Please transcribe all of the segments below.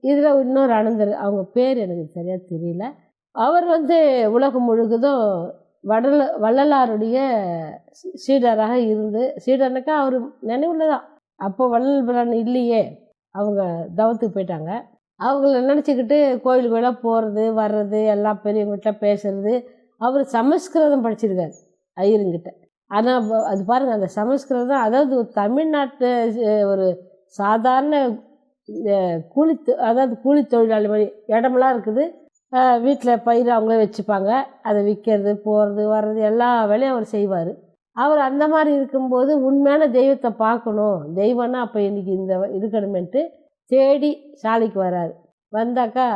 இதில் இன்னொரு அனந்தர், அவங்க பேர் எனக்கு சரியாக தெரியல. அவர் உலகம் முழுவதும் வள்ளலாருடைய சீடராக இருந்து, சீடனுக்கா அவர் நினைவில் தான். அப்போ வள்ளல் பிரான் இல்லையே, அவங்க தவத்துக்கு போயிட்டாங்க. அவங்கள நினச்சிக்கிட்டு கோயில் கோயிலாக போகிறது வர்றது, எல்லாம் பெரியவங்ககிட்ட பேசுறது. அவர் சமஸ்கிருதம் படிச்சிருக்காரு ஐயருங்கிட்ட. ஆனால் அது பாருங்கள், அந்த சமஸ்கிருதம், அதாவது தமிழ்நாட்டு ஒரு சாதாரண கூலி தொழிலாளி மாதிரி இடமெல்லாம் இருக்குது. வீட்டில் பயிர் அவங்களே வச்சுப்பாங்க. அதை விற்கிறது, போகிறது, வர்றது எல்லா வேலையும் அவர் செய்வார். அவர் அந்த மாதிரி இருக்கும்போது உண்மையான தெய்வத்தை பார்க்கணும், தெய்வம்னா அப்போ இன்றைக்கி இந்த இருக்கணுமென்ட்டு தேடி சாலைக்கு வராரு. வந்தாக்கா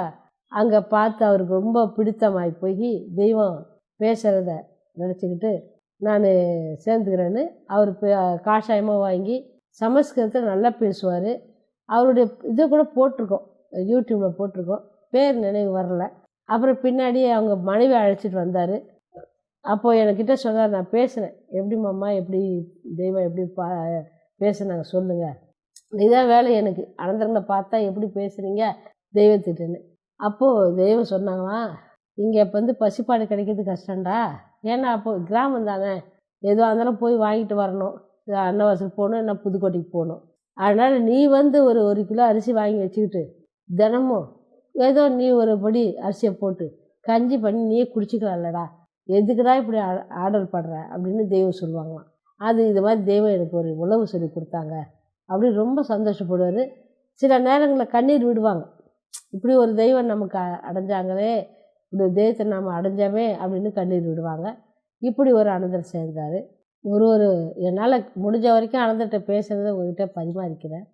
அங்கே பார்த்து அவருக்கு ரொம்ப பிடித்தமாகி போய் தெய்வம் பேசுகிறத நினச்சிக்கிட்டு நான் சேர்ந்துக்கிறேன்னு அவர் காஷாயமாக வாங்கி சமஸ்கிருதத்தை நல்லா பேசுவார். அவருடைய இது கூட போட்டிருக்கோம், யூடியூப்பில் போட்டிருக்கோம், பேர் நினைவு வரல. அப்புறம் பின்னாடியே அவங்க மனைவி அழைச்சிட்டு வந்தார். அப்போது என்கிட்ட சொன்னார், நான் பேசினேன், எப்படி மாமா, எப்படி தெய்வம் எப்படி பேசுனாங்க சொல்லுங்கள், இதுதான் வேலை எனக்கு, அனந்தரங்களை பார்த்தா எப்படி பேசுகிறீங்க தெய்வத்திட்டேன்னு. அப்போது தெய்வம் சொன்னாங்களாம், இங்கே இப்போ பசிப்பாடு கிடைக்கிறது கஷ்டம்டா, ஏன்னா அப்போது கிராமம் தானே, எதுவாக இருந்தாலும் போய் வாங்கிட்டு வரணும், அன்னவாசல் போகணும், என்ன புதுக்கோட்டைக்கு போகணும். அதனால் நீ ஒரு கிலோ அரிசி வாங்கி வச்சுக்கிட்டு தினமும் ஏதோ நீ ஒரு படி அரிசியை போட்டு கஞ்சி பண்ணி நீயே குடிச்சிக்கலாம்லடா, எதுக்குடா இப்படி ஆர்டர் பண்ணுற அப்படின்னு தெய்வம் சொல்லுவாங்களாம். இது மாதிரி தெய்வம் எனக்கு ஒரு உணவு சொல்லி கொடுத்தாங்க அப்படின்னு ரொம்ப சந்தோஷப்படுவார். சில நேரங்களில் கண்ணீர் விடுவாங்க, இப்படி ஒரு தெய்வம் நமக்கு அடைஞ்சாங்களே, இப்படி தெய்வத்தை நாம் அடைஞ்சோமே அப்படின்னு கண்ணீர் விடுவாங்க. இப்படி ஒரு அனந்தர் சேர்ந்தார். என்னால் முடிஞ்ச வரைக்கும் அனந்தர்கிட்ட பேசுகிறத உங்கள்கிட்ட பரிமாறிக்கிறேன்.